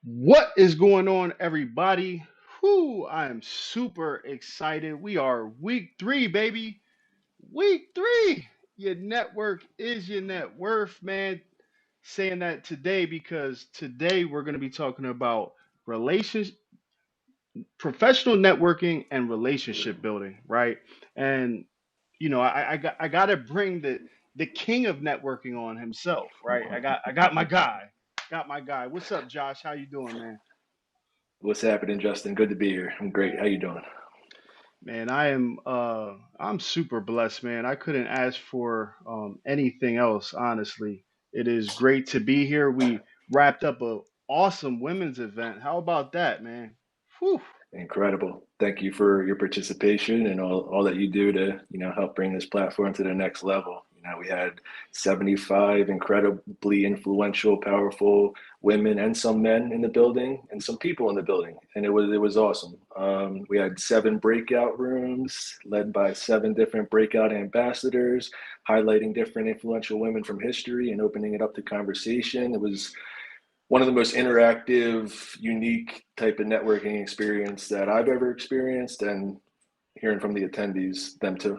What is going on, everybody? Whoo, I am super excited. We are week three, baby. Week three. Your network is your net worth, man. Saying that today because today we're going to be talking about relations, professional networking and relationship building, right? And I got to bring the king of networking on himself, right? I got my guy. Got my guy. What's up, Josh? How you doing, man? What's happening, Justin? Good to be here. I'm great. How you doing? Man, I'm super blessed, man. I couldn't ask for anything else, honestly. It is great to be here. We wrapped up a awesome women's event. How about that, man? Whew. Incredible. Thank you for your participation and all that you do to, help bring this platform to the next level. We had 75 incredibly influential, powerful women and some men in the building and some people in the building. And it was awesome. We had 7 breakout rooms led by 7 different breakout ambassadors, highlighting different influential women from history and opening it up to conversation. It was one of the most interactive, unique type of networking experience that I've ever experienced, and hearing from the attendees, them too.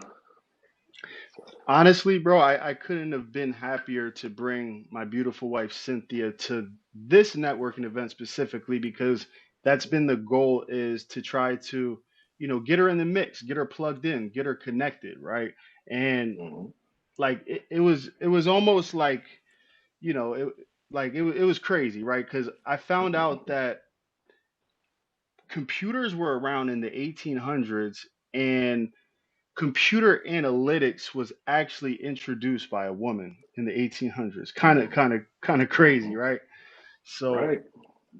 Honestly, bro, I couldn't have been happier to bring my beautiful wife Cynthia to this networking event specifically because that's been the goal is to try to, get her in the mix, get her plugged in, get her connected, right? And Mhm. like it was almost like it it was crazy, right? Because I found out that computers were around in the 1800s and computer analytics was actually introduced by a woman in the 1800s. Kind of crazy, Mhm. right? So Right.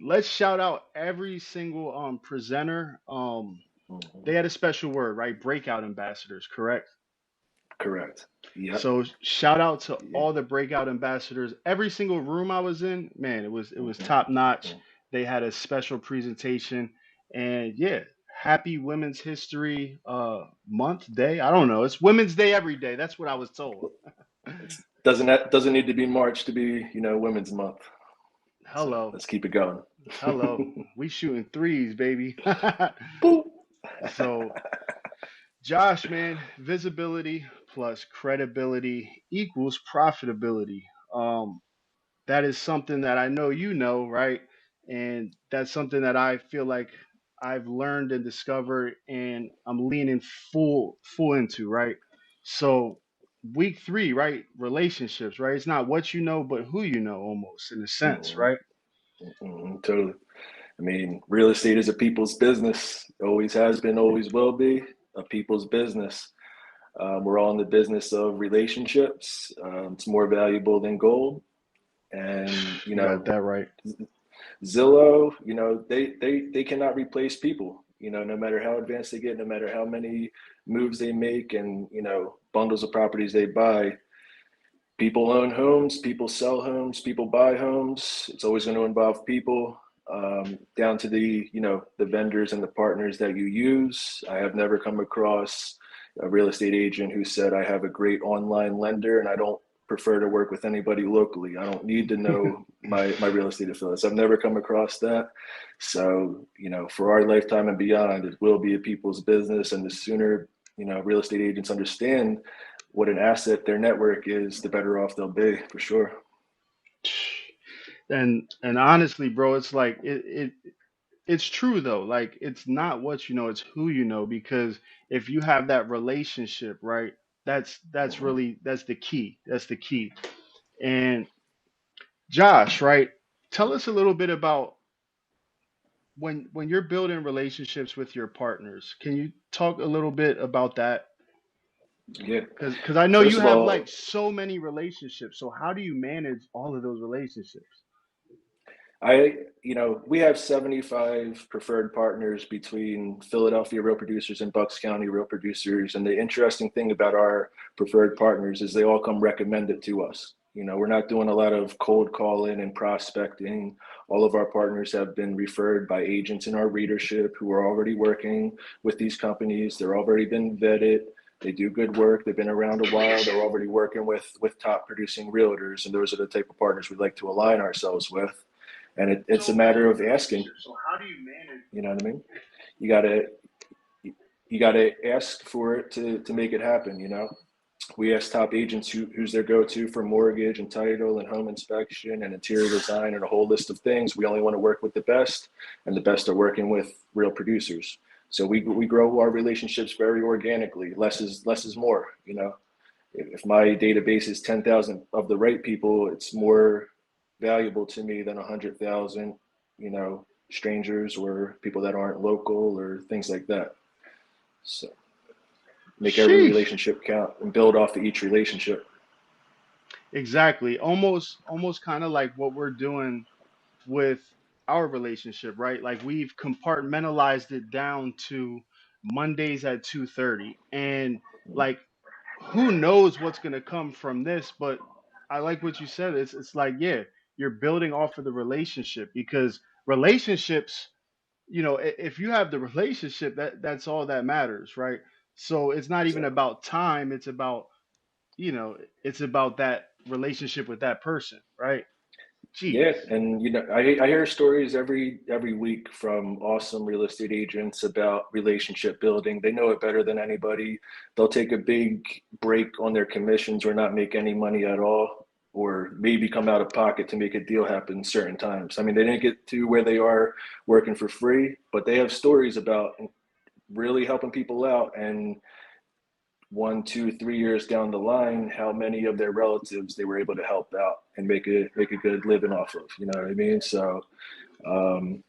let's shout out every single presenter. Mhm. They had a special word, right? Breakout ambassadors, correct? Correct. Yep. So shout out to Yeah. all the breakout ambassadors. Every single room I was in, man, it was Mhm. top notch. Mhm. They had a special presentation, and yeah, happy Women's History Month Day. I don't know. It's Women's Day every day. That's what I was told. Doesn't need to be March to be Women's Month. So Hello, let's keep it going. hello. We shooting threes, baby. Boop. So Josh, man, visibility plus credibility equals profitability. Um, that is something that I know you know, right? And that's something that I feel like I've learned and discovered and I'm leaning full into, right? So week three, right? Relationships, right? It's not what you know, but who you know almost in a sense, Mhm. right? Mhm. Totally. I mean, real estate is a people's business. Always has been, always will be a people's business. We're all in the business of relationships. It's more valuable than gold. And, You got that right. Zillow, they cannot replace people, no matter how advanced they get, no matter how many moves they make and, bundles of properties they buy. People own homes, people sell homes, people buy homes. It's always going to involve people, down to the vendors and the partners that you use. I have never come across a real estate agent who said, I have a great online lender and I don't prefer to work with anybody locally. I don't need to know my real estate affiliates. I've never come across that. So, for our lifetime and beyond, it will be a people's business. And the sooner, real estate agents understand what an asset their network is, the better off they'll be, for sure. And honestly, bro, it's like it's true though. Like it's not what you know, it's who you know because if you have that relationship, right? That's Mhm. really that's the key. That's the key. And Josh, right? Tell us a little bit about when you're building relationships with your partners. Can you talk a little bit about that? Yeah. Because I know First you of have like all, so many relationships. So how do you manage all of those relationships? we have 75 preferred partners between Philadelphia Real Producers and Bucks County Real Producers. And the interesting thing about our preferred partners is they all come recommended to us. We're not doing a lot of cold calling and prospecting. All of our partners have been referred by agents in our readership who are already working with these companies. They're already been vetted. They do good work. They've been around a while. They're already working with top producing realtors. And those are the type of partners we like to align ourselves with. and it's a matter of asking. So how do you manage? You know what I mean? You gotta you gotta ask for it to make it happen. You know, we ask top agents who's their go-to for mortgage and title and home inspection and interior design and a whole list of things. We only want to work with the best, and the best are working with real producers. So we grow our relationships very organically. Less is more. You know, if my database is 10,000 of the right people, it's more valuable to me than 100,000, you know, strangers or people that aren't local or things like that. So make every Sheesh. relationship count and build off of each relationship. Exactly. Almost kind of like what we're doing with our relationship, right? Like we've compartmentalized it down to Mondays at 2:30. And like who knows what's going to come from this, but I like what you said. It's like, yeah, you're building off of the relationship because relationships, if you have the relationship, that's all that matters, right? So it's not even Exactly. about time, it's about that relationship with that person, right? Yeah, Jeez. and you know, I hear stories every week from awesome real estate agents about relationship building. They know it better than anybody. They'll take a big break on their commissions or not make any money at all, or maybe come out of pocket to make a deal happen certain times. I mean, they didn't get to where they are working for free, but they have stories about really helping people out and 1, 2, 3 years down the line, how many of their relatives they were able to help out and make a good living off of. You know what I mean? So, um,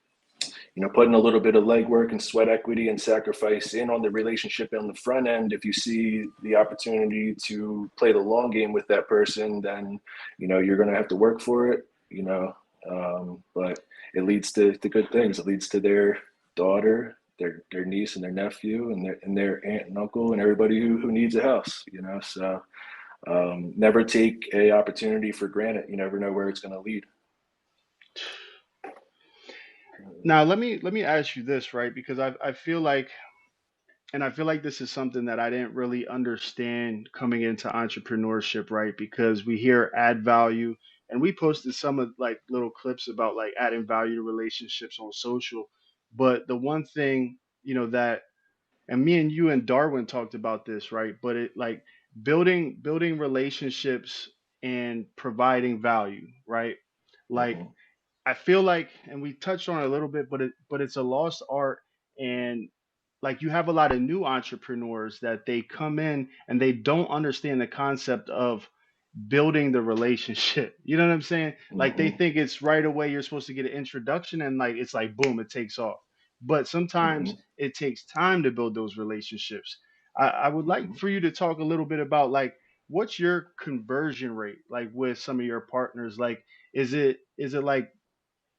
you know, putting a little bit of legwork and sweat equity and sacrifice in on the relationship on the front end. If you see the opportunity to play the long game with that person, then you know you're going to have to work for it. You know, but it leads to good things. It leads to their daughter, their niece and their nephew, and their aunt and uncle, and everybody who needs a house. You know, so never take a opportunity for granted. You never know where it's going to lead. Now let me ask you this, right? Because I feel like, and I feel like this is something that I didn't really understand coming into entrepreneurship, right? Because we hear add value, and we posted some of like little clips about like adding value to relationships on social. But the one thing, that, and me and you and Darwin talked about this, right? But it like building relationships and providing value, right? Like Mhm. I feel like, and we touched on it a little bit, but it's a lost art, and like you have a lot of new entrepreneurs that they come in and they don't understand the concept of building the relationship. You know what I'm saying? Like they Mhm. think it's right away you're supposed to get an introduction and like it's like boom, it takes off. But sometimes Mhm. it takes time to build those relationships. I would like Mhm. for you to talk a little bit about like what's your conversion rate like with some of your partners? Like is it like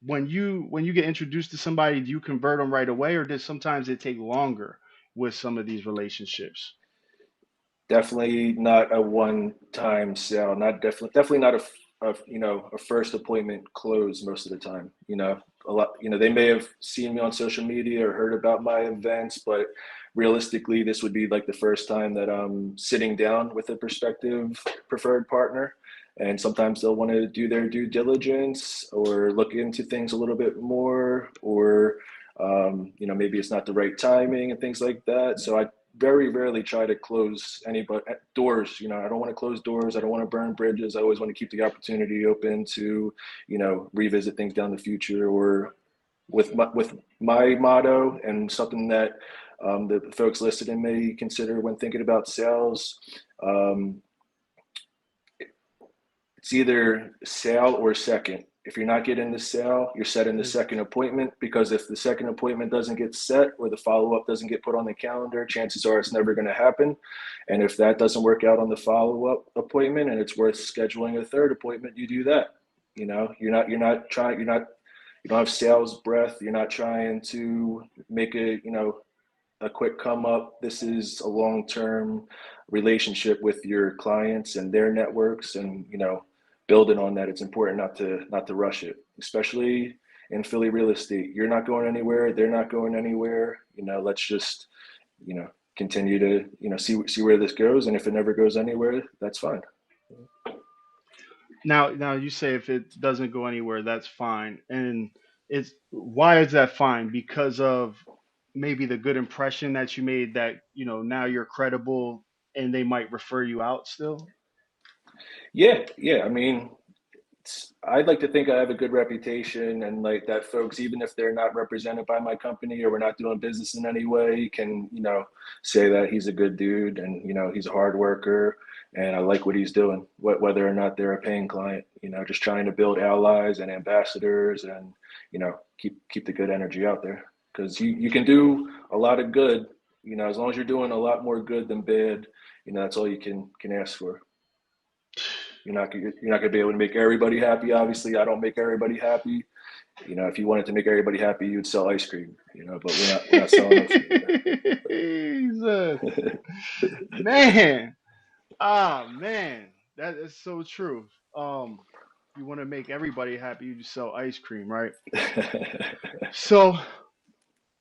when you get introduced to somebody, do you convert them right away, or does sometimes it take longer with some of these relationships? Definitely not a one-time sale. Definitely not a first appointment close most of the time. You know, a lot. You know, they may have seen me on social media or heard about my events, but realistically, this would be like the first time that I'm sitting down with a prospective preferred partner. And sometimes they'll want to do their due diligence or look into things a little bit more, or you know, maybe it's not the right timing and things like that. So I very rarely try to close any but doors. You know, I don't want to close doors. I don't want to burn bridges. I always want to keep the opportunity open to, you know, revisit things down the future, or with my motto and something that the folks listening may consider when thinking about sales. Um, it's either sale or second. If you're not getting the sale, you're setting the Is second appointment, because if the second appointment doesn't get set or the follow up doesn't get put on the calendar, chances are it's never going to happen. And if that doesn't work out on the follow up appointment and it's worth scheduling a third appointment, you do that. You know, you don't have sales breath. You're not trying to make a quick come up. This is a long term relationship with your clients and their networks, and you know, building on that. It's important not to rush it, especially in Philly real estate. You're not going anywhere. They're not going anywhere. You know, let's just continue to see where this goes, and if it never goes anywhere, that's fine. Now you say if it doesn't go anywhere, that's fine. And it's why is that fine? Because of maybe the good impression that you made that, now you're credible and they might refer you out still. Yeah, yeah. I mean, I'd like to think I have a good reputation, and like that folks, even if they're not represented by my company or we're not doing business in any way, can, say that he's a good dude and, he's a hard worker and I like what he's doing, whether or not they're a paying client, just trying to build allies and ambassadors and, keep the good energy out there. Because you can do a lot of good, as long as you're doing a lot more good than bad, that's all you can ask for. You're not gonna be able to make everybody happy. Obviously, I don't make everybody happy. If you wanted to make everybody happy, you'd sell ice cream. But we're not selling ice Jesus, cream. man. Ah, man, that is so true. You want to make everybody happy, you just sell ice cream, right? So,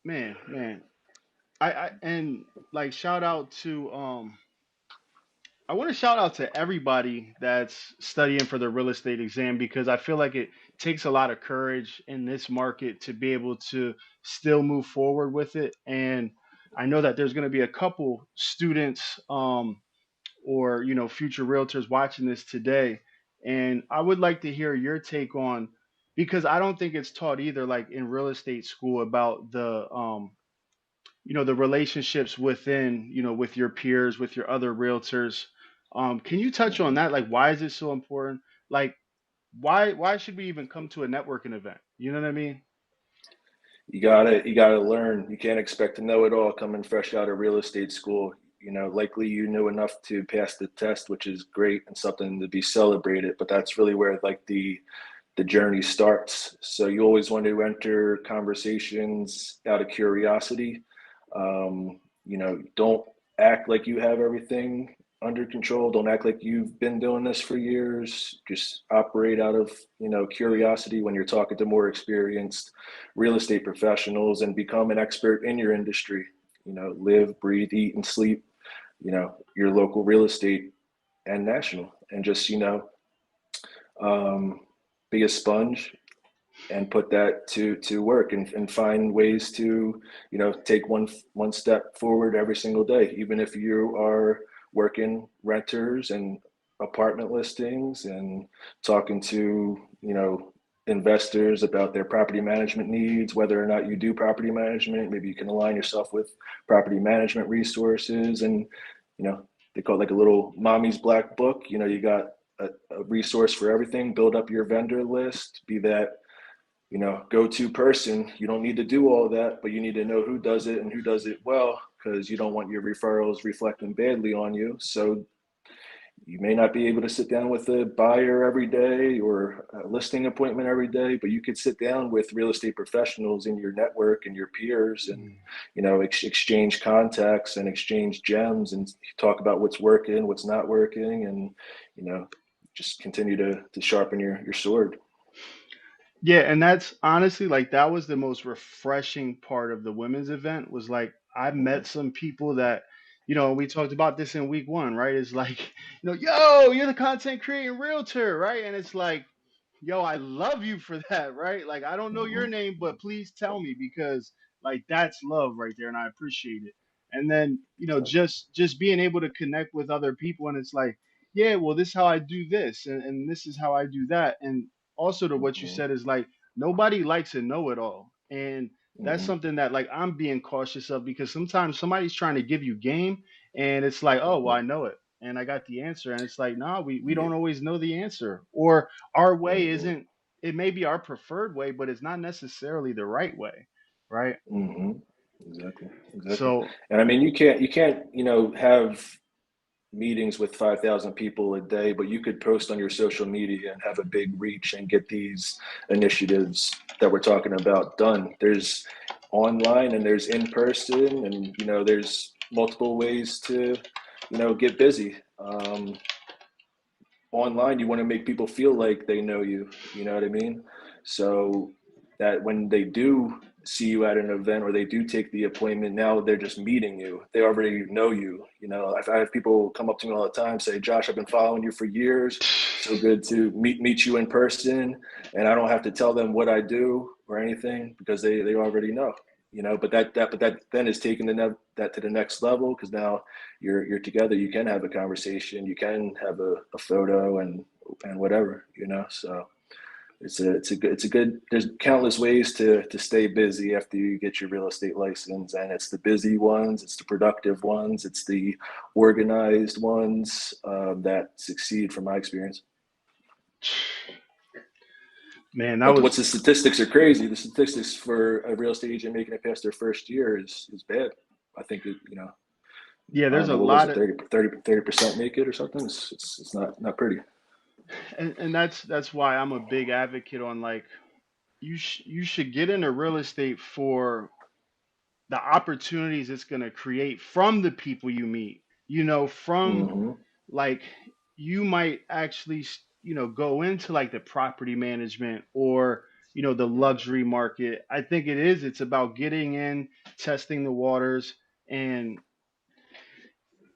man, I and like shout out to I want to shout out to everybody that's studying for the real estate exam because I feel like it takes a lot of courage in this market to be able to still move forward with it. And I know that there's going to be a couple students or future realtors watching this today, and I would like to hear your take on because I don't think it's taught either, like in real estate school, about the relationships within, with your peers, with your other realtors. Can you touch on Mhm. that? Like, why is it so important? Like, why should we even come to a networking event? You know what I mean? You gotta learn. You can't expect to know it all coming fresh out of real estate school. Likely you knew enough to pass the test, which is great and something to be celebrated. But that's really where like the journey starts. So you always want to enter conversations out of curiosity. Don't act like you have everything under control. Don't act like you've been doing this for years. Just operate out of, curiosity when you're talking to more experienced real estate professionals and become an expert in your industry. Live, breathe, eat, and sleep, your local real estate and national. And just, um, be a sponge and put that to work and find ways to take one step forward every single day, even if you are working renters and apartment listings and talking to investors about their property management needs, whether or not you do property management. Maybe you can align yourself with property management resources, and they call it like a little mommy's black book. You got a resource for everything. Build up your vendor list, be that go-to person. You don't need to do all that, but you need to know who does it and who does it well, because you don't want your referrals reflecting badly on you. So you may not be able to sit down with a buyer every day or a listing appointment every day, but you could sit down with real estate professionals in your network and your peers and, Mm. exchange contacts and exchange gems and talk about what's working, what's not working, and, you know, just continue to sharpen your sword. Yeah, and that's honestly like that was the most refreshing part of the women's event was like I met Mm-hmm. some people that, we talked about this in week one, right? It's like, yo, you're the content creating realtor, right? And it's like, yo, I love you for that, right? Like I don't know your Mm-hmm. name, but please tell me because like that's love right there and I appreciate it. And then, just being able to connect with other people and it's like, yeah, well, this is how I do this and this is how I do that. And also to what you Mm-hmm. said is like nobody likes a know-it-all. And that's Mm-hmm. something that like I'm being cautious of because sometimes somebody's trying to give you game and it's like, oh, well, Mm-hmm. I know it and I got the answer. And it's like, nah, we Yeah. don't always know the answer. Or our way Mm-hmm. isn't, it may be our preferred way, but it's not necessarily the right way. Right. Mm-hmm. Exactly. Exactly. So And I mean, you can't, have meetings with 5,000 people a day, but you could post on your social media and have a big reach and get these initiatives that we're talking about done. There's online and there's in person, and there's multiple ways to get busy. Online, you want to make people feel like they know you. You know what I mean? So that when they do see you at an event or they do take the appointment, now they're just meeting you. They already know you. You know, I have people come up to me all the time, say, Josh, I've been following you for years. So good to meet you in person. And I don't have to tell them what I do or anything because they already know. You know, but that then is taking that to the next level because now you're together. You can have a conversation. You can have a photo and whatever. You know, so it's a good. There's countless ways to stay busy after you get your real estate license, and it's the busy ones, it's the productive ones, it's the organized ones that succeed, from my experience. Man, that But was what's the statistics are crazy. The statistics for a real estate agent making it past their first year is bad. I think that, you know, yeah. I There's don't a know, what was lot it, of 30% make it or something. It's not pretty. and that's why I'm a big advocate on like you should get into real estate for the opportunities it's going to create from the people you meet, you know, from Mm-hmm. like you might actually you know go into like the property management or you know the luxury market. I think it's about getting in, testing the waters, and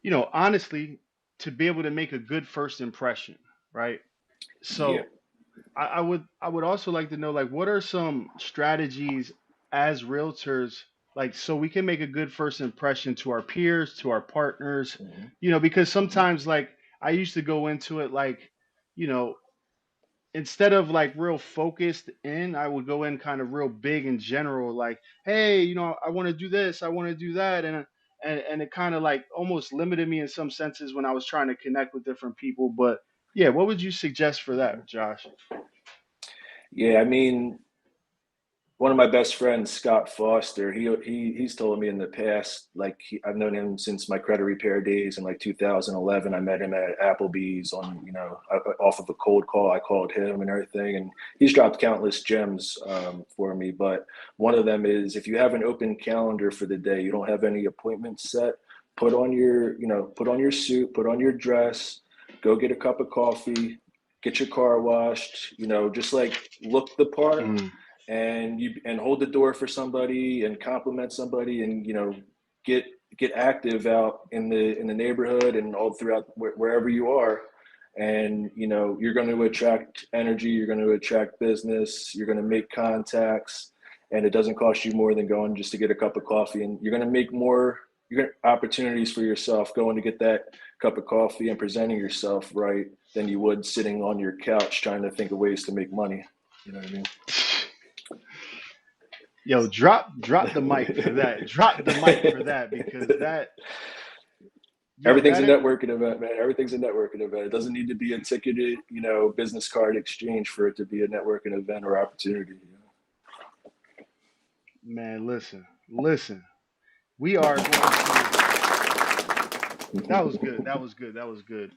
you know honestly to be able to make a good first impression, right? Yeah. So I would also like to know like what are some strategies as realtors like so we can make a good first impression to our peers, to our partners, Mm-hmm. you know, because Mm-hmm. sometimes like I used to go into it like, you know, instead of like real focused in, I would go in kind of real big in general, like, hey, you know, I want to do this, I want to do that, and it kind of like almost limited me in some senses when I was trying to connect with different people. But yeah, what would you suggest for that, Josh? Yeah, I mean, one of my best friends, Scott Foster, he's told me in the past, like I've known him since my credit repair days in like 2011. I met him at Applebee's on, you know, off of a cold call. I called him and everything, and he's dropped countless gems for me. But one of them is if you have an open calendar for the day, you don't have any appointments set, put on your suit, put on your dress, go get a cup of coffee, get your car washed, you know, just like look the part Mm, and hold the door for somebody and compliment somebody and, you know, get active out in the neighborhood and all throughout wherever you are. And, you know, you're going to attract energy, you're going to attract business, you're going to make contacts, and it doesn't cost you more than going just to get a cup of coffee. And you're going to make more, you're going to opportunities for yourself going to get that cup of coffee and presenting yourself right than you would sitting on your couch trying to think of ways to make money. You know what yo, drop the mic for that. Drop the mic for that I because mean? that yo Everything's that a it, networking event, man. Everything's a networking event. It doesn't need to be a ticketed, you know, business card exchange for it to be a networking event or opportunity. You man, listen. We are going to that was good. That was good. That was good.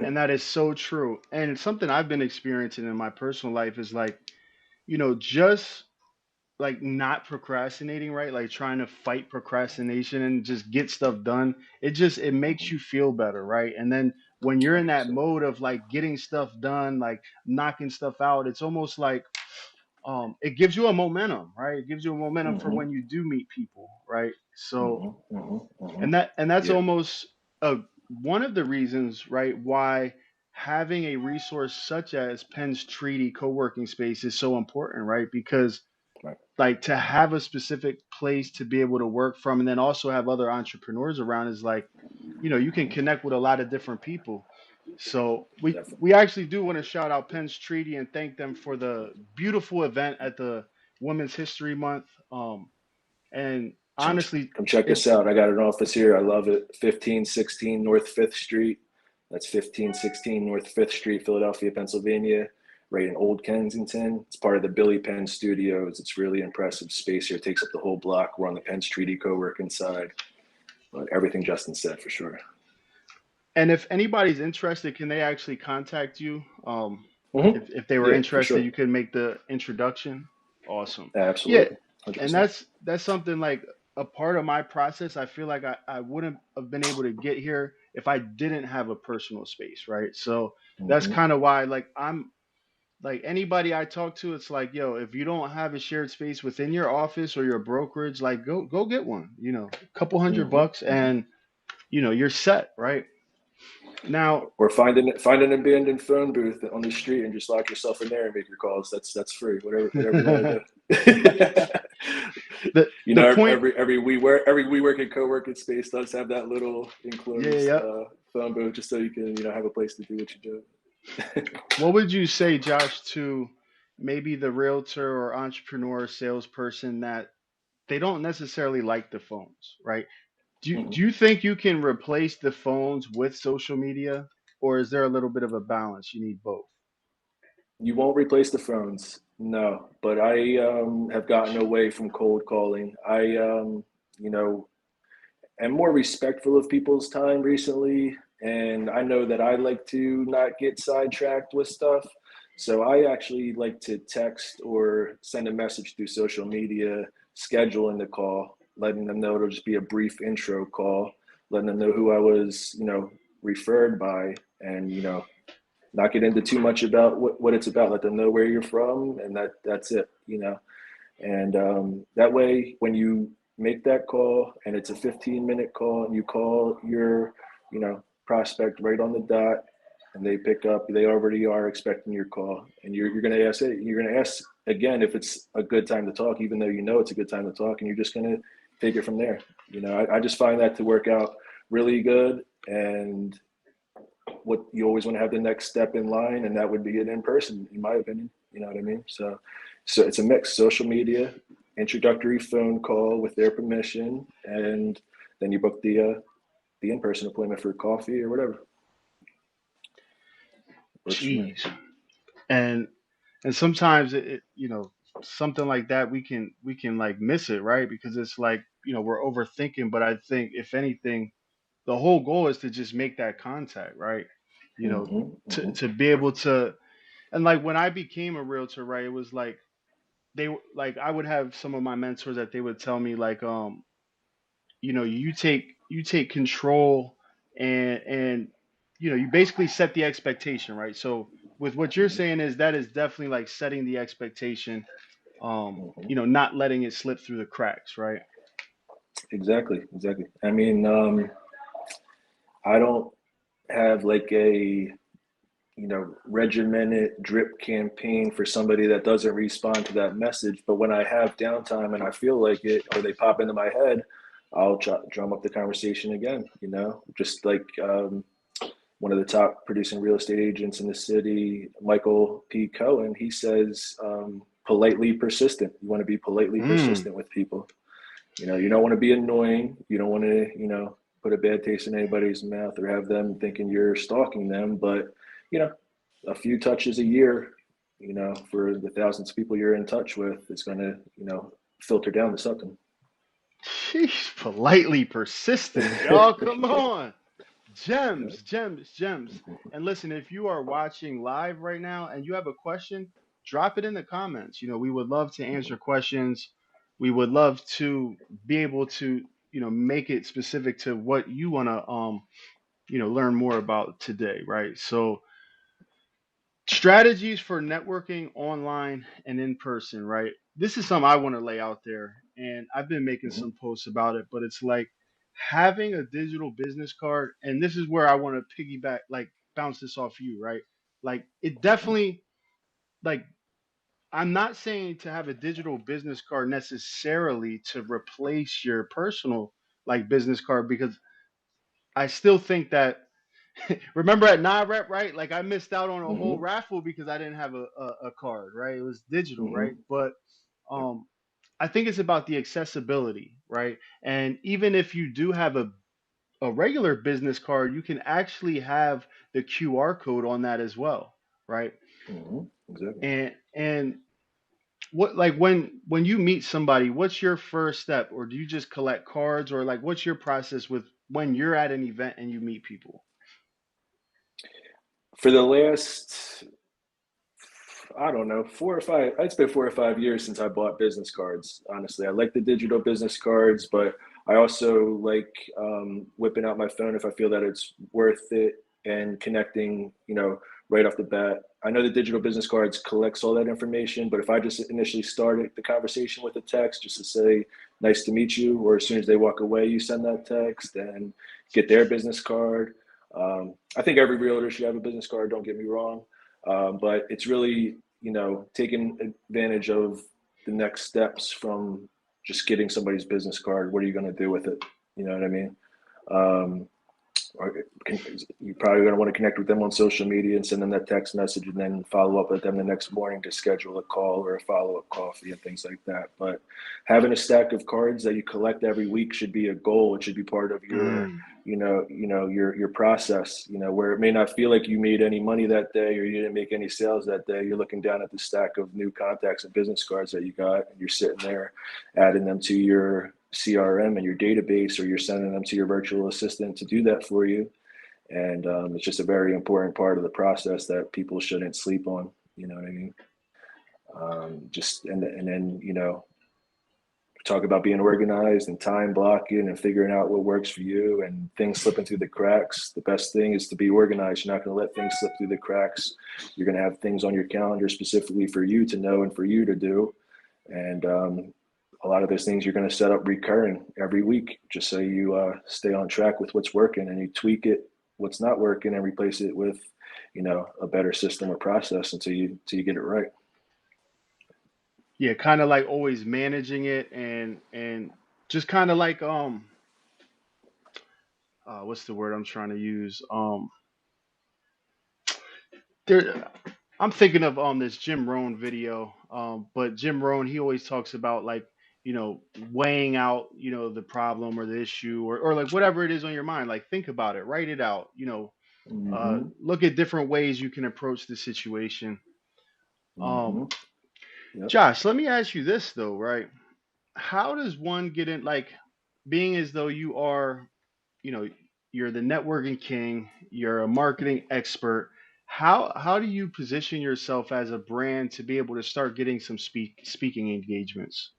And that is so true. And something I've been experiencing in my personal life is like, you know, just like not procrastinating, right? Like trying to fight procrastination and just get stuff done. It makes know? you feel better, right? And then when you're in that 100%. mode of like getting stuff done, like knocking stuff out, it's almost like it gives you a momentum, right? It gives you a momentum for Mm-hmm. when you do meet people, right? So Mm-hmm. Mm-hmm. Mm-hmm. and that's Yeah. almost a one of the reasons, right, why having a resource such as Penn's Treaty co-working space is so important, right? Because Right. like to have a specific place to be able to work from and then also have other entrepreneurs around is like, you know, you can connect with a lot of different people. So Definitely. we actually do want to shout out Penn's Treaty and thank them for the beautiful event at the Women's History Month. And honestly, Come check us it's out. I got an office here. I love it. 1516 North 5th Street. That's 1516 North 5th Street, Philadelphia, Pennsylvania, right in Old Kensington. It's part of the Billy Penn Studios. It's really impressive space here. It takes up the whole block. We're on the Penn's Treaty co-working side. But everything Justin said for sure. and if anybody's interested, can they actually contact you? Mm-hmm. If they were Yeah, for interested, sure. you can make the introduction. Awesome. Yeah, Absolutely. and 100%. that's something like a part of my process. I feel like I wouldn't have been able to get here if I didn't have a personal space, right? So that's Mm-hmm. kind of why like I'm like anybody I talk to, it's like, yo, if you don't have a shared space within your office or your brokerage, like go get one, a couple hundred Hmm. bucks and you're set, right? Now, Or find an abandoned phone booth on the street and just lock yourself in there and make your calls. That's free. Whatever you want to the do. You the know, point, every WeWork and co-working space does have that little yeah, enclosed yeah. phone booth, just so you can have a place to do what you do. What would you say, Josh, to maybe the realtor or entrepreneur salesperson that they don't necessarily like the phones, right? Do Mhm. you think you can replace the phones with social media, or is there a little bit of a balance? You need both. You won't replace the phones, no. But I have gotten away from cold calling. I you know am more respectful of people's time recently, and I know that I like to not get sidetracked with stuff. So I actually like to text or send a message through social media, scheduling the call, letting them know it'll just be a brief intro call, letting them know who I was, referred by, and not get into too much about what it's about. Let them know where you're from, and that's it. And that way, when you make that call and it's a 15-minute call and you call your, prospect right on the dot and they pick up, they already are expecting your call. And you're going to ask it. You're going to ask again if it's a good time to talk, even though it's a good time to talk, and you're just going to take it from there. I just find that to work out really good. And what you always want to have the next step in line, and that would be an in person, in my opinion. You know what I mean? So it's a mix: social media, introductory phone call with their permission, and then you book the in person appointment for coffee or whatever. Works for me. Jeez. And sometimes something like that we can like miss it, right? Because it's like, we're overthinking, but I think if anything, the whole goal is to just make that contact, right? You know, Mm-hmm, to mm-hmm, to be able to, and like when I became a realtor, right, it was like like I would have some of my mentors that they would tell me like, you take control, and you basically set the expectation, right? So with what you're saying, is that is definitely like setting the expectation, mm-hmm. not letting it slip through the cracks, right? Exactly, exactly. I mean, I don't have like a regimented drip campaign for somebody that doesn't respond to that message. But when I have downtime and I feel like it, or they pop into my head, I'll drum up the conversation again. Just like one of the top producing real estate agents in the city, Michael P. Cohen, he says, politely persistent. You want to be politely Mm. persistent with people. You don't want to be annoying. You don't want to, put a bad taste in anybody's mouth or have them thinking you're stalking them. But, you know, a few touches a year, for the thousands of people you're in touch with, is going to, filter down to something. Sheesh, politely persistent, y'all. Come on. Gems, gems, gems. And listen, if you are watching live right now and you have a question, drop it in the comments. We would love to answer questions. We would love to be able to, make it specific to what you want to, learn more about today, right? So, strategies for networking online and in person, right? This is something I want to lay out there, and I've been making Mm-hmm. some posts about it, but it's like having a digital business card, and this is where I want to piggyback, like bounce this off you, right? Like it Mm-hmm. definitely, like, I'm not saying to have a digital business card necessarily to replace your personal like business card, because I still think that remember at NAREP, right? Like I missed out on a whole Mm-hmm. raffle because I didn't have a card, right? It was digital, right? Mm-hmm. But um, I think it's about the accessibility, right? And even if you do have a regular business card, you can actually have the QR code on that as well, right? Mm-hmm. Exactly. And what, like, when you meet somebody, what's your first step, or do you just collect cards, or like what's your process with when you're at an event and you meet people? For the last, I don't know, it's been 4 or 5 years since I bought business cards. Honestly, I like the digital business cards, but I also like whipping out my phone if I feel that it's worth it, and connecting, right off the bat. I know the digital business cards collects all that information, but if I just initially started the conversation with a text just to say, nice to meet you, or as soon as they walk away, you send that text and get their business card. I think every realtor should have a business card, don't get me wrong. But it's really, taking advantage of the next steps from just getting somebody's business card. What are you going to do with it? You know what I mean? Um, or you're probably going to want to connect with them on social media and send them that text message and then follow up with them the next morning to schedule a call or a follow-up coffee and things like that. But having a stack of cards that you collect every week should be a goal. It should be part of your, Mm. your process, where it may not feel like you made any money that day or you didn't make any sales that day. You're looking down at the stack of new contacts and business cards that you got, and you're sitting there adding them to your CRM and your database, or you're sending them to your virtual assistant to do that for you. And it's just a very important part of the process that people shouldn't sleep on. You know what I mean? Just and then talk about being organized and time blocking and figuring out what works for you and things slipping through the cracks. The best thing is to be organized. You're not going to let things slip through the cracks. You're going to have things on your calendar specifically for you to know and for you to do. And a lot of those things you're going to set up recurring every week, just so you stay on track with what's working, and you tweak it, what's not working, and replace it with, a better system or process until you get it right. Yeah, kind of like always managing it, and just kind of like what's the word I'm trying to use? There I'm thinking of this Jim Rohn video. But Jim Rohn, he always talks about like, you know, weighing out, the problem or the issue, or like whatever it is on your mind. Like think about it, write it out, Mm-hmm. look at different ways you can approach the situation. Mm-hmm. Um, Yep. Josh, let me ask you this though, right? How does one get in, like, being as though you are, you know, you're the networking king, you're a marketing expert. How do you position yourself as a brand to be able to start getting some speaking engagements?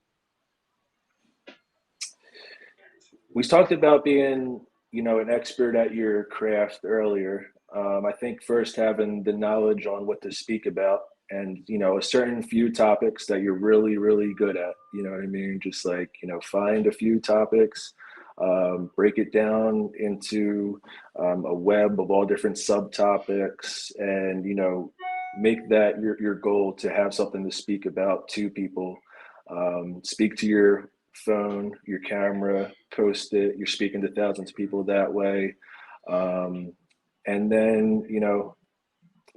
We talked about being, an expert at your craft earlier. I think first having the knowledge on what to speak about, and, a certain few topics that you're really, really good at. You know what I mean? Just like, find a few topics, break it down into a web of all different subtopics, and, make that your goal to have something to speak about to people. Speak to your phone, your camera, post it. You're speaking to thousands of people that way. Um, and then,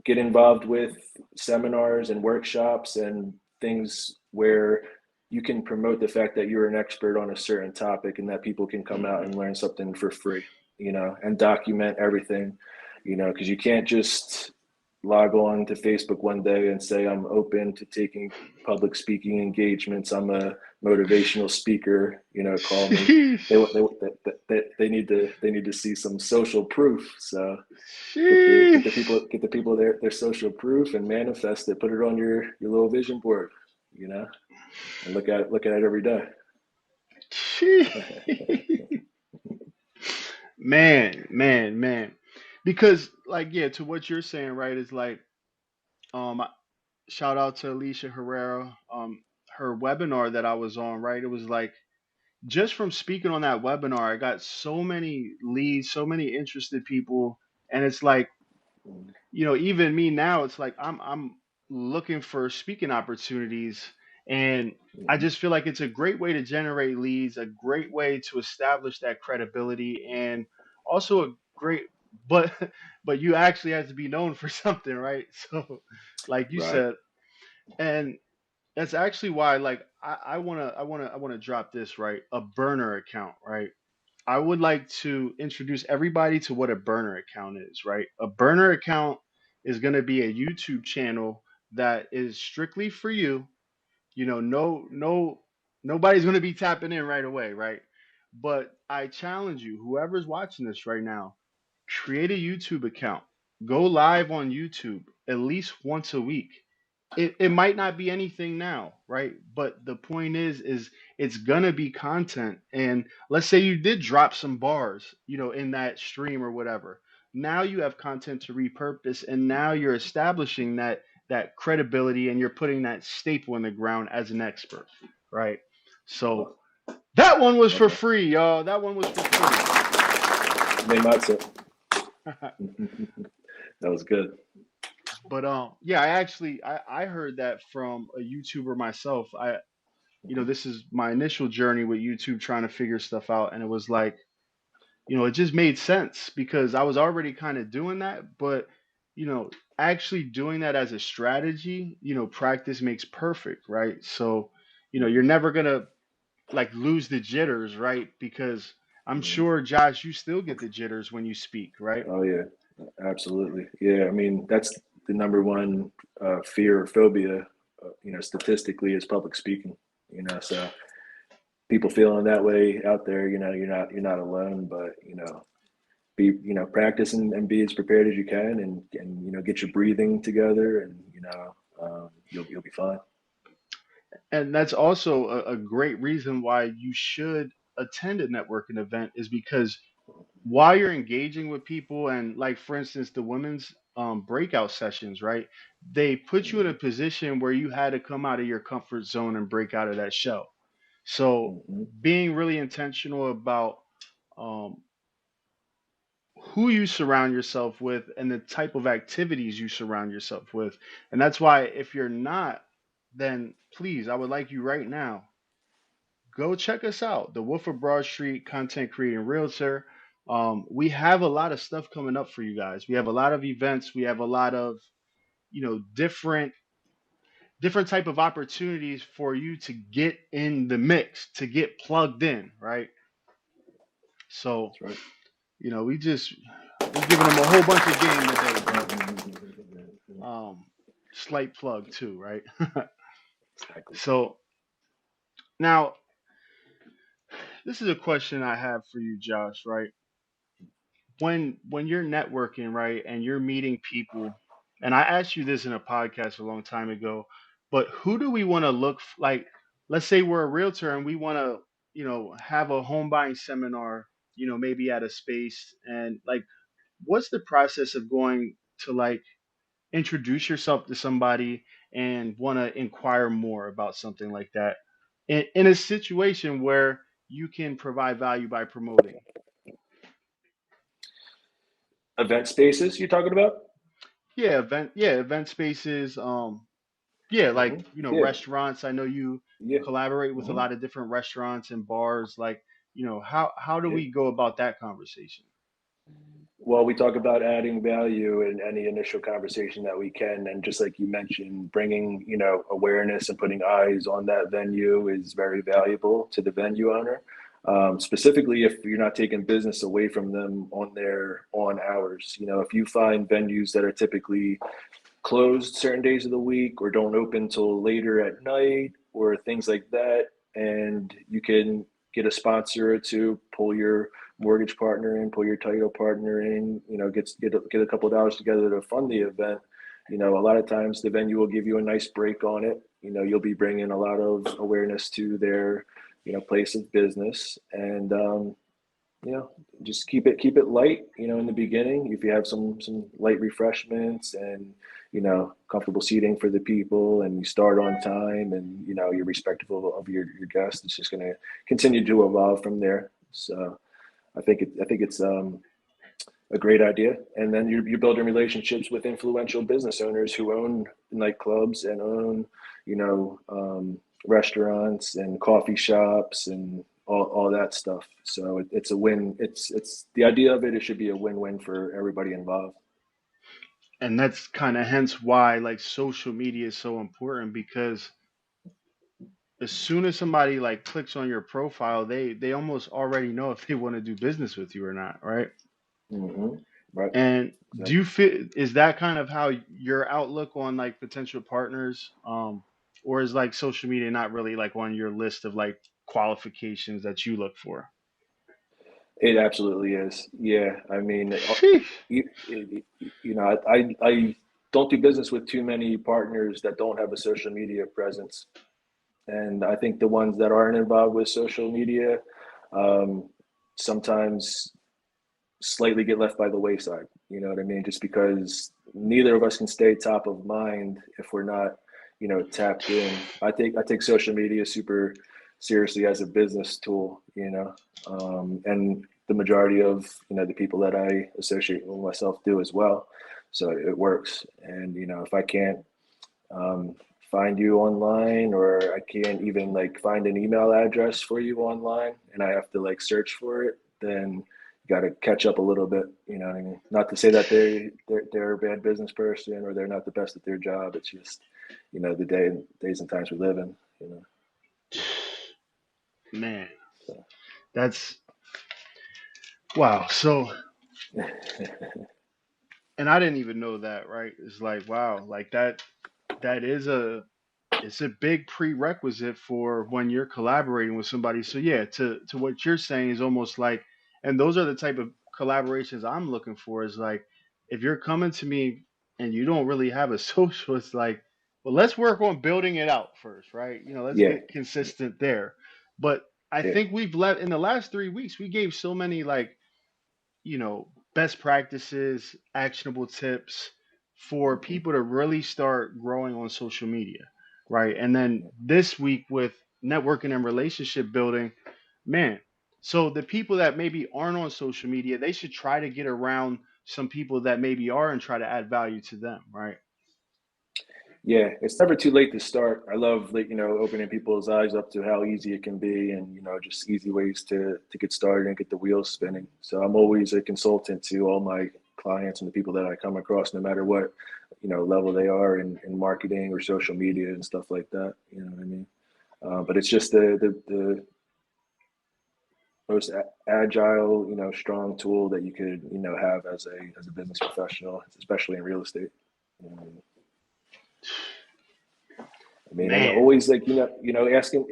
get involved with seminars and workshops and things where you can promote the fact that you're an expert on a certain topic and that people can come out and learn something for free, and document everything, because you can't just log on to Facebook one day and say, I'm open to taking public speaking engagements. I'm a motivational speaker, call me. Sheesh. They need to see some social proof. So Sheesh. get the people their social proof and manifest it. Put it on your little vision board, and look at it every day. Sheesh. Man, man, man. Because like, yeah, to what you're saying, right, is like, um shout out to Alicia Herrera. Her webinar that I was on, right? It was like, just from speaking on that webinar, I got so many leads, so many interested people, and it's like, even me now, it's like I'm looking for speaking opportunities, and I just feel like it's a great way to generate leads, a great way to establish that credibility, and also a great, but but you actually have to be known for something, right? So, like you Right. said, and that's actually why, like, I wanna drop this, right, a burner account, right? I would like to introduce everybody to what a burner account is, right? A burner account is going to be a YouTube channel that is strictly for you. No, nobody's going to be tapping in right away, right? But I challenge you, whoever's watching this right now, create a YouTube account. Go live on YouTube at least once a week. It might not be anything now, right? But the point is it's gonna be content. And let's say you did drop some bars, in that stream or whatever. now you have content to repurpose, and now you're establishing that credibility, and you're putting that staple in the ground as an expert, right? So Oh, that one was for okay. free, y'all. That one was for free. They might say. That was good. But yeah, I heard that from a YouTuber myself. This is my initial journey with YouTube, trying to figure stuff out, and it was like, it just made sense because I was already kind of doing that, but you know, actually doing that as a strategy, practice makes perfect, right? So, you're never gonna like lose the jitters, right? Because I'm Mhm. sure, Josh, you still get the jitters when you speak, right? Oh yeah, absolutely. Yeah, I mean that's the number one fear or phobia, statistically is public speaking. So people feeling that way out there, you're not alone, but be practice and be as prepared as you can, and get your breathing together, and you'll be fine. And that's also a great reason why you should attend a networking event, is because while you're engaging with people, and like for instance the women's breakout sessions, right, they put you in a Hmm. position where you had to come out of your comfort zone and break out of that shell. So Hmm. being really intentional about um, who you surround yourself with and the type of activities you surround yourself with. And that's why, if you're not, then please, I would like you right now, go check us out, the Wolf of Broad Street Content Creating Realtor. We have a lot of stuff coming up for you guys. We have a lot of events. We have a lot of different type of opportunities for you to get in the mix, to get plugged in, right? So That's right. we're giving them a whole bunch of game today, bro. Mhm. Um, Slight plug too, right? Exactly. So now this is a question I have for you, Josh, right? When you're networking, right, and you're meeting people, and I asked you this in a podcast a long time ago, but who do we want to like? Let's say we're a realtor and we want to, have a home buying seminar, maybe at a space, and like, what's the process of going to like introduce yourself to somebody and want to inquire more about something like that in a situation where you can provide value by promoting? Event spaces you're talking about? Yeah, event spaces, yeah, like, Hmm. Yeah, restaurants. I know you yeah. collaborate with a Hmm. lot of different restaurants and bars. Like, how do Yeah. we go about that conversation? Well, we talk about adding value in any initial conversation that we can, and just like you mentioned, bringing awareness and putting eyes on that venue is very valuable to the venue owner. Specifically, if you're not taking business away from them on their on hours, if you find venues that are typically closed certain days of the week or don't open till later at night or things like that, and you can get a sponsor or two, pull your mortgage partner in, pull your title partner in, get a couple of dollars together to fund the event. A lot of times the venue will give you a nice break on it. You'll be bringing a lot of awareness to their place of business, and you know, just keep it light, in the beginning. If you have some light refreshments and comfortable seating for the people, and you start on time, and you're respectful of your guests, it's just going to continue to evolve from there. So I think it's a great idea. And then you're building relationships with influential business owners who own nightclubs and own, restaurants and coffee shops and all that stuff. So it's a win. It's the idea of it. It should be a win-win for everybody involved. And that's kind of hence why like social media is so important, because as soon as somebody like clicks on your profile, they almost already know if they want to do business with you or not, right? Hmm. Right. And do you Exactly. feel, is that kind of how your outlook on like potential partners, or is like social media not really like on your list of like qualifications that you look for? It absolutely is. Yeah. I mean, Sheesh. I don't do business with too many partners that don't have a social media presence. And I think the ones that aren't involved with social media, um, sometimes slightly get left by the wayside. You know what I mean? Just because neither of us can stay top of mind if we're not, tapped in. I take social media super seriously as a business tool, and the majority of the people that I associate with myself do as well. So it works. And if I can't um, find you online, or I can't even like find an email address for you online, and I have to like search for it, then you got to catch up a little bit. You know what I mean? Not to say that they're a bad business person or they're not the best at their job. It's just the days and times we live in. Man, So. that's wow. So, and I didn't even know that, right? It's like, wow, like that is a it's a big prerequisite for when you're collaborating with somebody. So yeah, to what you're saying is almost like, and those are the type of collaborations I'm looking for. Is like, if you're coming to me and you don't really have a social, it's like, well, let's work on building it out first, right? Let's Yeah, get consistent there. But I yeah, think we've let in the last 3 weeks, we gave so many like, best practices, actionable tips for hmm, people to really start growing on social media, right? And then this week with networking and relationship building, man. So the people that maybe aren't on social media, they should try to get around some people that maybe are and try to add value to them, right? yeah. It's never too late to start. I love like opening people's eyes up to how easy it can be, and just easy ways to get started and get the wheels spinning. So I'm always a consultant to all my clients and the people that I come across, no matter what level they are in marketing or social media and stuff like that. You know what I mean? But it's just the most agile, strong tool that you could, have as a business professional, especially in real estate. Um, I mean, and Man. always like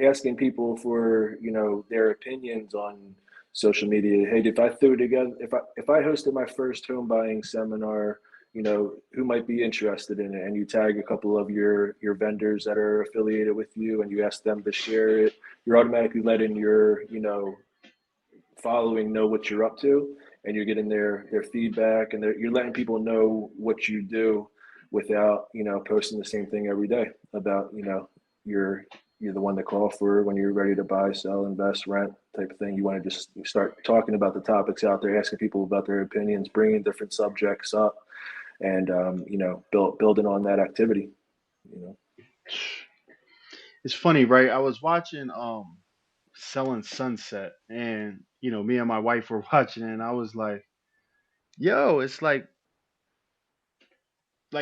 asking people for their opinions on social media. Hey, if I threw together, if I hosted my first home buying seminar, who might be interested in it, and you tag a couple of your vendors that are affiliated with you, and you ask them to share it, you're automatically letting your following know what you're up to, and you're getting their feedback, and you're letting people know what you do without posting the same thing every day about you're the one to call for when you're ready to buy, sell, invest, rent type of thing. You want to just start talking about the topics out there, asking people about their opinions, bringing different subjects up, and building on that activity. you know It's funny, right? I was watching Selling Sunset, and me and my wife were watching it, and I was like, yo, it's like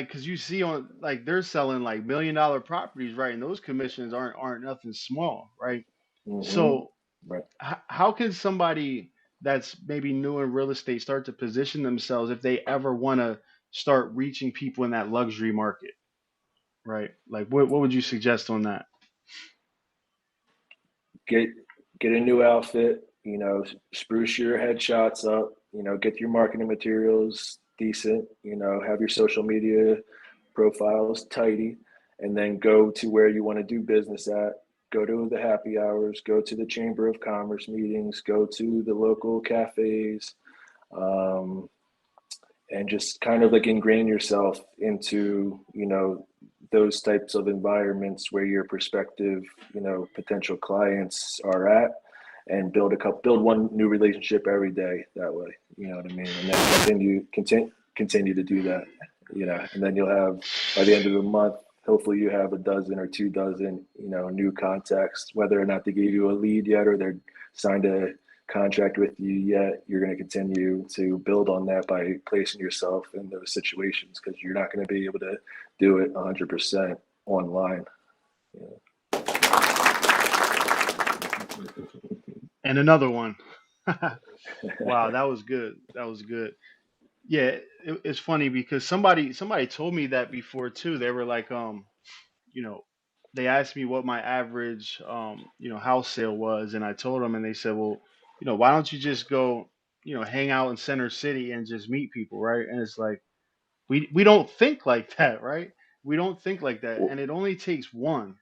because you see on like they're selling like $1 million properties, right? And those commissions aren't nothing small, right? mm-hmm. So Right. how can somebody that's maybe new in real estate start to position themselves if they ever want to start reaching people in that luxury market, right? Like what would you suggest on that? get get a new outfit, spruce your headshots up, get your marketing materials decent, have your social media profiles tidy, and then go to where you want to do business at. Go to the happy hours, go to the Chamber of Commerce meetings, go to the local cafes, um, and just kind of like ingrain yourself into those types of environments where your prospective potential clients are at, and build one new relationship every day that way. You know what I mean? And then continue to do that. And then you'll have, by the end of the month, hopefully you have a dozen or 2 dozen new contacts, whether or not they gave you a lead yet or they're signed a contract with you yet. You're going to continue to build on that by placing yourself in those situations, because you're not going to be able to do it 100% online. You And another one. Wow, that was good. That was good. Yeah, it's funny because somebody told me that before too. They were like, you know, they asked me what my average, house sale was, and I told them, and they said, well, why don't you just go, hang out in Center City and just meet people, right? And it's like we don't think like that, right? We don't think like that, know, and it only takes one.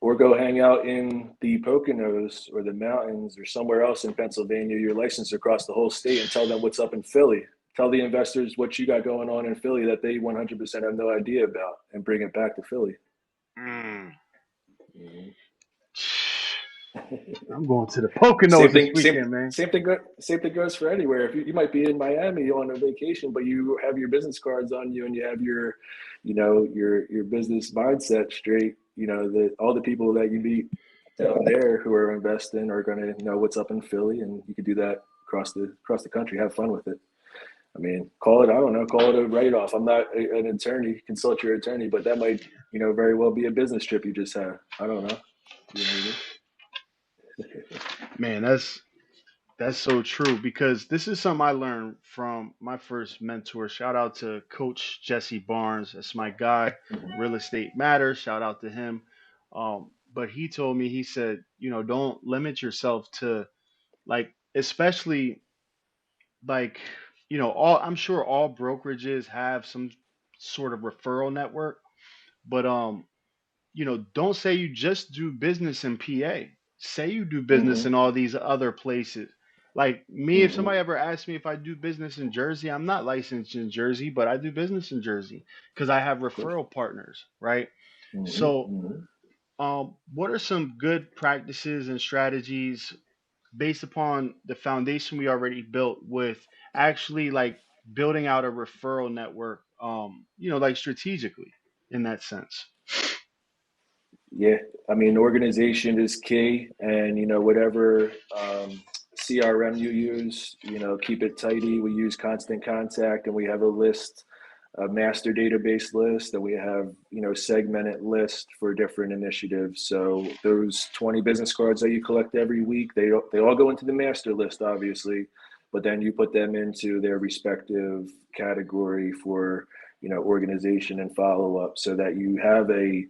or go hang out in the Poconos or the mountains or somewhere else in Pennsylvania. You're licensed across the whole state, and tell them what's up in Philly. tell the investors what you got going on in Philly that they 100% have no idea about, and bring it back to Philly. Mm. Mhm. I'm going to the Poconos Same this thing. weekend, man. Same thing goes for anywhere. If you might be in Miami on a vacation, but you have your business cards on you and you have your, your business mindset straight. That all the people that you meet down there who are investing are going to know what's up in Philly, and you could do that across the country. Have fun with it. I mean, call it, I don't know, call it a write off. I'm not an attorney. Consult your attorney, but that might very well be a business trip you just had. I don't know. You know what I mean? Man, that's so true because this is something I learned from my first mentor. Shout out to Coach Jesse Barnes. That's my guy. Real Estate Matters. Shout out to him. But he told me, he said, don't limit yourself to like, especially like, all I'm sure all brokerages have some sort of referral network, but don't say you just do business in PA. Say you do business Mm-hmm. in all these other places. Like me, if Mm-hmm. somebody ever asks me if I do business in Jersey, I'm not licensed in Jersey, but I do business in Jersey because I have Of course. referral partners, right? Mm-hmm. So, Mm-hmm. what are some good practices and strategies based upon the foundation we already built with actually like building out a referral network, like strategically in that sense? Yeah, I mean, organization is key, and whatever CRM you use, keep it tidy. We use Constant Contact, and we have a list, a master database list, and we have segmented list for different initiatives. So those 20 business cards that you collect every week, they all go into the master list, obviously, but then you put them into their respective category for organization and follow up, so that you have a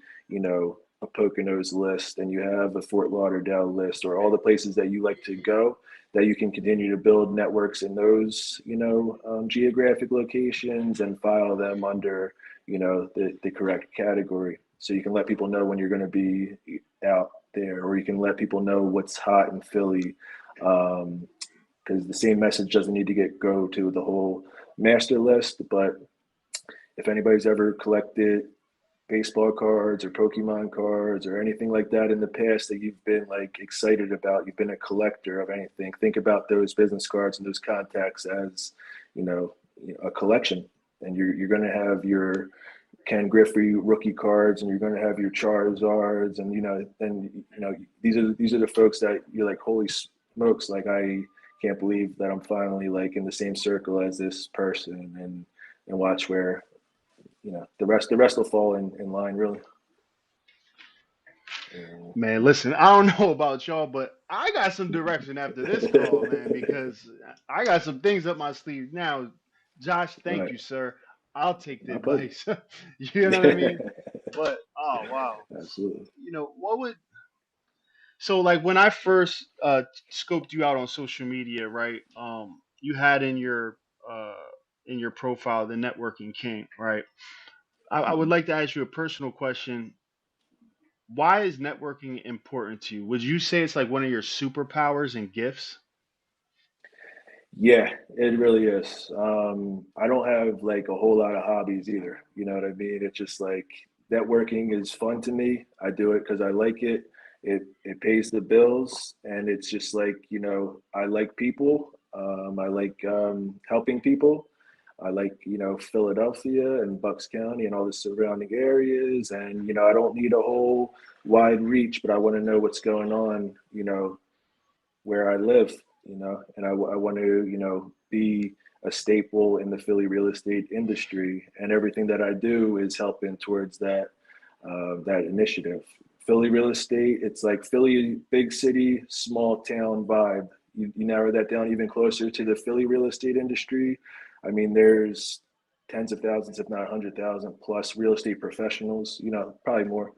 Poconos list and you have a Fort Lauderdale list, or all the places that you like to go, that you can continue to build networks in those, geographic locations, and file them under, the correct category. So you can let people know when you're going to be out there, or you can let people know what's hot in Philly. Because the same message doesn't need to go to the whole master list, but if anybody's ever collected baseball cards or Pokemon cards or anything like that in the past that you've been like excited about, you've been a collector of anything, think about those business cards and those contacts as, you know, a collection. And you're going to have your Ken Griffey rookie cards, and you're going to have your Charizards, and these are the folks that you're like, holy smokes, like I can't believe that I'm finally like in the same circle as this person, and watch where the rest will fall in line, really. Yeah. Man, listen, I don't know about y'all, but I got some direction after this call, man, because I got some things up my sleeve now. Josh, thank Right. you, sir. I'll take the My pleasure. advice. You know what I mean? But oh wow. Absolutely. What would so like when I first scoped you out on social media, right? You had uh in your profile the networking king, right? I would Mhm. like to ask you a personal question. Why is networking important to you? Would you say it's like one of your superpowers and gifts? Yeah, it really is. I don't have like a whole lot of hobbies either. You know what I mean? It's just like networking is fun to me. I do it because I like it. It pays the bills, and it's just like I like people. I like helping people. I like Philadelphia and Bucks County and all the surrounding areas, and I don't need a whole wide reach, but I want to know what's going on. Where I live, and I want to, be a staple in the Philly real estate industry, and everything that I do is helping towards that initiative. Philly real estate, it's like Philly, big city, small town vibe. You narrow that down even closer to the Philly real estate industry. I mean, there's tens of thousands, if not 100,000 plus real estate professionals, probably more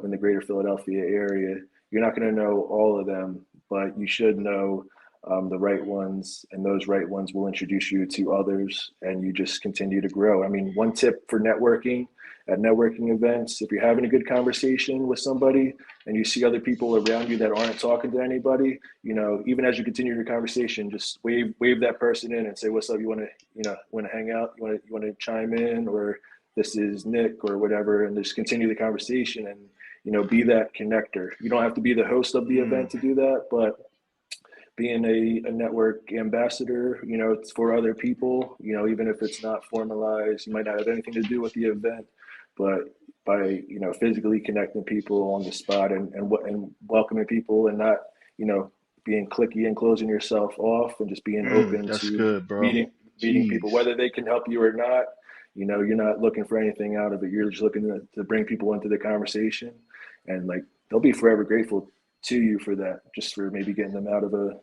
in the greater Philadelphia area. You're not going to know all of them, but you should know the right ones, and those right ones will introduce you to others, and you just continue to grow. I mean, one tip for networking at networking events. If you're having a good conversation with somebody and you see other people around you that aren't talking to anybody, even as you continue your conversation, just wave that person in and say, "What's up? You want to, want to hang out? You want to chime in, or this is Nick or whatever," and just continue the conversation and be that connector. You don't have to be the host of the Mm, event to do that, but being a network ambassador, it's for other people, even if it's not formalized, you might not have anything to do with the event, but by, physically connecting people on the spot and welcoming people and not, you know, being clicky and closing yourself off and just being open that's to good, bro. meeting Jeez. people, whether they can help you or not. You're not looking for anything out of it. You're just looking to bring people into the conversation, and like they'll be forever grateful to you for that, just for maybe getting them out of a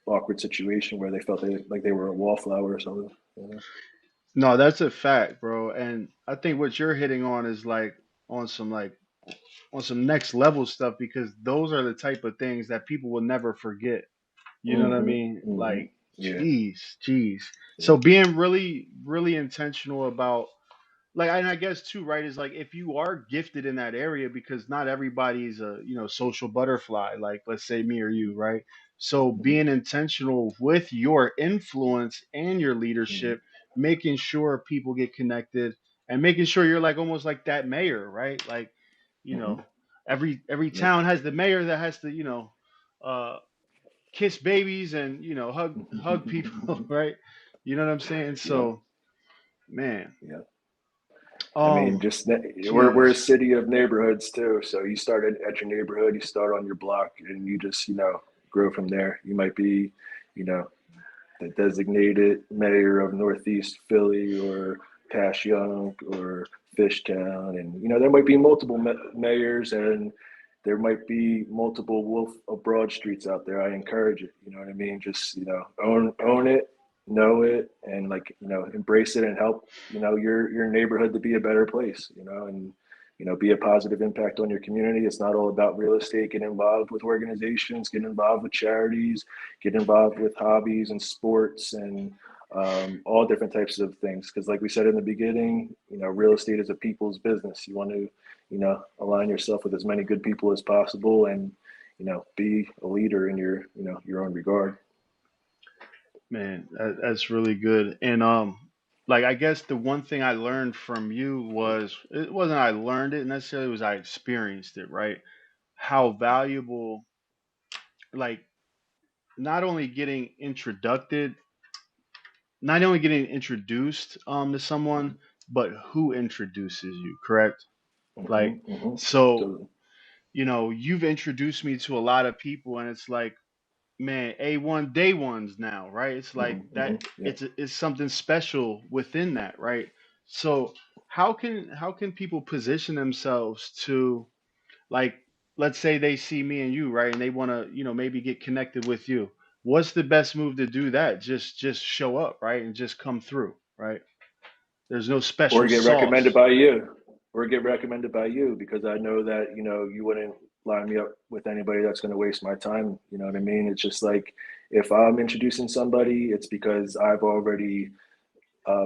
awkward situation where they felt like they were a wallflower or something. You know? No, that's a fact, bro. And I think what you're hitting on is on some like on some next level stuff because those are the type of things that people will never forget. You know what I Mm-hmm. mean? Mm-hmm. Like, Yeah. jeez. Yeah. So being really, really intentional about like, and I guess too, right, is like if you are gifted in that area, because not everybody's a social butterfly, like let's say me or you, right? So Mm-hmm. being intentional with your influence and your leadership, making sure people get connected, and making sure you're like almost like that mayor, right? Like, you Mm-hmm. know, every Yep. town has the mayor that has to, uh, kiss babies and hug people, right? You know what I'm saying? Yeah. So, man, Yeah. I mean, um, just we're a jeez. city of neighborhoods too. So you start at your neighborhood, you start on your block, and you just grow from there. You might be, you know, the designated mayor of Northeast Philly or Passyunk or Fishtown, and there might be multiple mayors, and there might be multiple Wolf of Broad Streets out there. I encourage it. You know what I mean? Just own it, know it, and like embrace it and help your neighborhood to be a better place. And be a positive impact on your community. It's not all about real estate. Get involved with organizations, get involved with charities, get involved with hobbies and sports and all different types of things. Because, like we said in the beginning, real estate is a people's business. You want to, align yourself with as many good people as possible, and be a leader in your own regard. Man, that's really good. And like I guess the one thing I learned from you was it wasn't I learned it necessarily, it was I experienced it, right? How valuable like not only getting introduced, not only getting introduced to someone, but who introduces you, correct? Like Mm-hmm, mm-hmm. so, Totally. you've introduced me to a lot of people and it's like man, A1 day ones now, right? It's like Mm-hmm, that mm-hmm. Yeah. it's something special within that, right? So how can people position themselves to like let's say they see me and you, right? And they want to, maybe get connected with you. What's the best move to do that? Just show up, right? And just come through, right? There's no or special get recommended sauce. by you or get recommended by you, because I know that you wouldn't line me up with anybody that's going to waste my time. You know what I mean? It's just like, if I'm introducing somebody, it's because I've already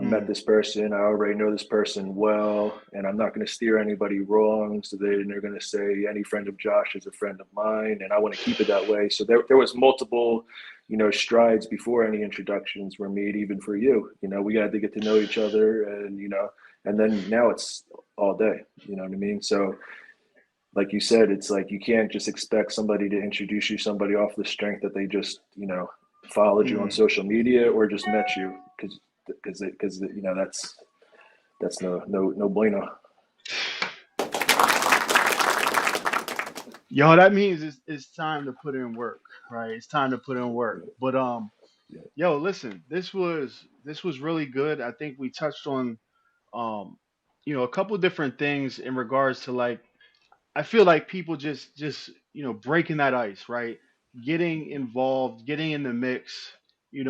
met Mm, this person. I already know this person well, and I'm not going to steer anybody wrong. So they're going to say any friend of Josh is a friend of mine, and I want to keep it that way. So there was multiple, strides before any introductions were made, even for you. We had to get to know each other, and and then now it's all day. You know what I mean? So, like you said, it's like you can't just expect somebody to introduce you somebody off the strength that they just followed you on mm. social media or just met you, because that's no bueno. Yo, that means it's time to put in work, right? It's time to put in work. Yeah, But yeah. yo, listen, this was really good. I think we touched on um, a couple different things in regards to like I feel like people just breaking that ice, right? Getting involved, getting in the mix,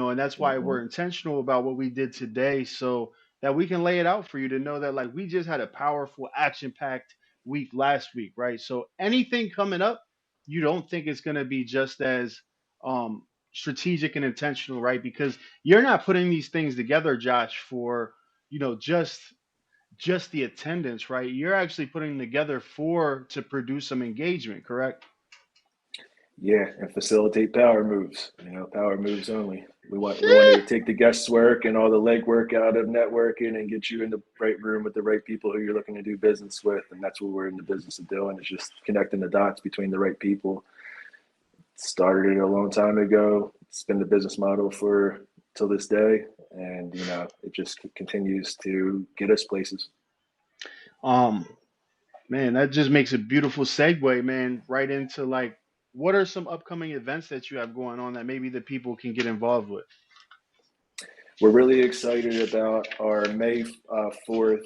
and that's why Mm-hmm. we're intentional about what we did today, so that we can lay it out for you to know that like we just had a powerful, action-packed week last week, right? So anything coming up, you don't think it's gonna be just as strategic and intentional, right? Because you're not putting these things together, Josh, for just just the attendance, right? You're actually putting together for to produce some engagement, correct? Yeah, and facilitate power moves. Power moves only. We want to take the guesswork and all the legwork out of networking and get you in the right room with the right people who you're looking to do business with, and that's what we're in the business of doing. Is just connecting the dots between the right people. Started it a long time ago. It's been the business model for till this day, and it just continues to get us places. Um, Man, that just makes a beautiful segue, man, right into like what are some upcoming events that you have going on that maybe the people can get involved with? We're really excited about our May 4th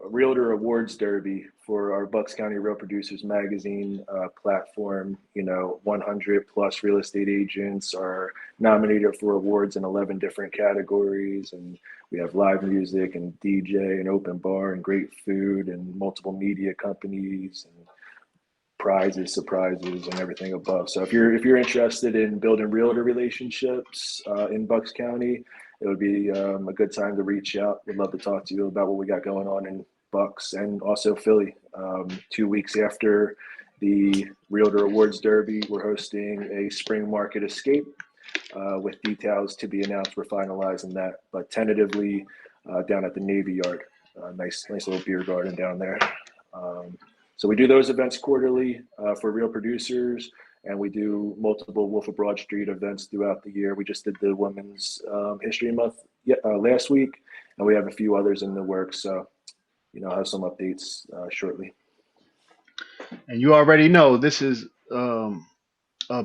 Realtor Awards Derby for our Bucks County Real Producers Magazine platform. 100 plus real estate agents are nominated for awards in 11 different categories. And we have live music and DJ and open bar and great food and multiple media companies and prizes, surprises, and everything above. So if you're interested in building realtor relationships in Bucks County, it would be a good time to reach out. We'd love to talk to you about what we got going on in Bucks and also Philly. 2 weeks after the Realtor Awards Derby, we're hosting a spring market escape with details to be announced. We're finalizing that, but tentatively down at the Navy Yard. Nice little beer garden down there. So we do those events quarterly for real producers, and we do multiple Wolf of Broad Street events throughout the year. We just did the Women's History Month last week, and we have a few others in the works. So, I'll have some updates shortly. And you already know this is a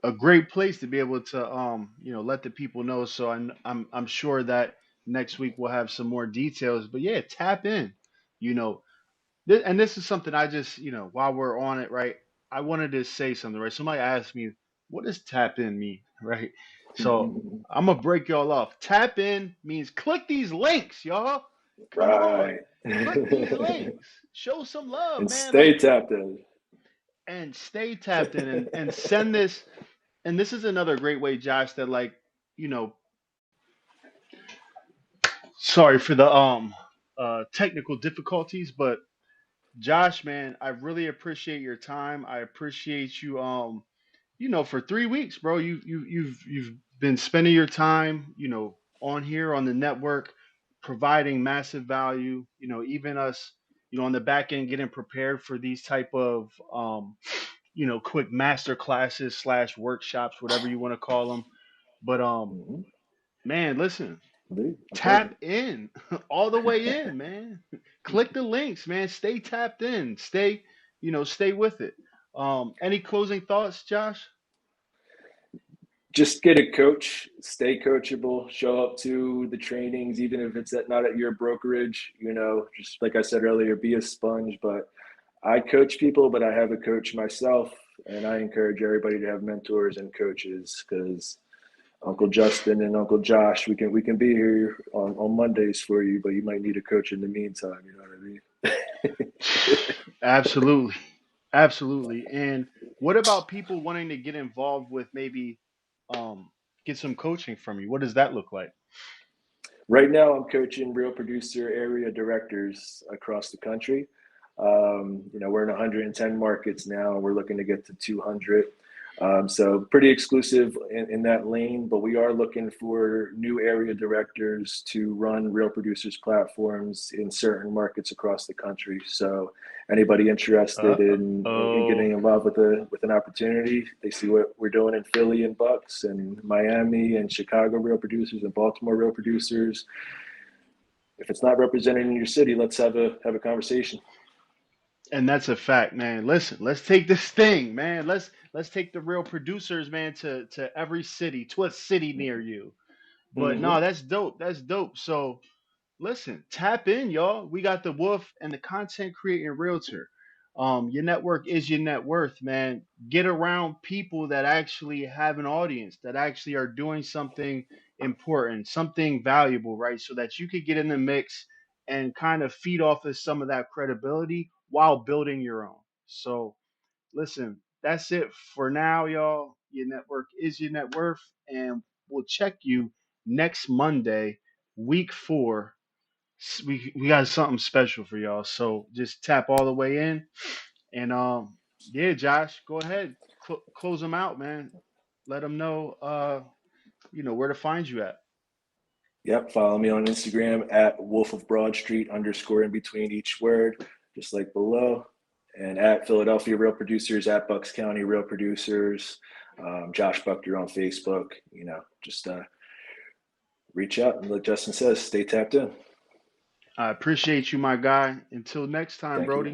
a great place to be able to let the people know. So I'm sure that next week we'll have some more details. But yeah, tap in. You know, and this is something I just while we're on it, right? I wanted to say something, right? Somebody asked me, "What does tap in mean?" Right? So I'm gonna break y'all off. Tap in means click these links, y'all. Come on, Right. click these And links. Show some love, man. stay Like, tapped in. and stay tapped in and send this. And this is another great way, Josh, that like, you know, sorry for the technical difficulties, but Josh, man, I really appreciate your time. I appreciate you for 3 weeks, bro. You've been spending your time, on here on the network, providing massive value. Even us, on the back end, getting prepared for these type of quick master classes slash workshops, whatever you want to call them. But Mm-hmm. man, listen, Indeed. A pleasure. tap in all the way in, man. Click the links, man. Stay tapped in. Stay with it. Any closing thoughts, Josh? Just get a coach, stay coachable, show up to the trainings, even if it's not at your brokerage. Just like I said earlier, be a sponge. But I coach people, but I have a coach myself, and I encourage everybody to have mentors and coaches because Uncle Justin and Uncle Josh, we can be here on Mondays for you, but you might need a coach in the meantime. You know what I mean? Absolutely. Absolutely. And what about people wanting to get involved with maybe um get some coaching from you? What does that look like? Right now, I'm coaching real producer area directors across the country. We're in 110 markets now. We're looking to get to 200. So pretty exclusive in that lane, but we are looking for new area directors to run real producers platforms in certain markets across the country. So anybody interested in Uh-oh. getting involved with an opportunity, they see what we're doing in Philly and Bucks and Miami and Chicago real producers and Baltimore real producers. If it's not represented in your city, let's have a conversation. And that's a fact, man. Listen, let's take this thing, man. Let's take the real producers, man, to every city, to a city near you. But no, Mm-hmm. that's dope. That's dope. So listen, tap in, y'all. We got the Wolf and the content creating realtor. Your network is your net worth, man. Get around people that actually have an audience, that actually are doing something important, something valuable, right? So that you could get in the mix and kind of feed off of some of that credibility while building your own. So listen, that's it for now, y'all. Your network is your net worth, and we'll check you next Monday, week 4 We got something special for y'all. So just tap all the way in, and yeah, Josh, go ahead, close them out, man. Let them know where to find you at. Yep, follow me on Instagram at Wolf of Broad Street underscore in between each word, just like below. And at Philadelphia Real Producers, at Bucks County Real Producers, Josh Buckner on Facebook. Just reach out and like Justin says, stay tapped in. I appreciate you, my guy. Until next time, Thank you. Brody.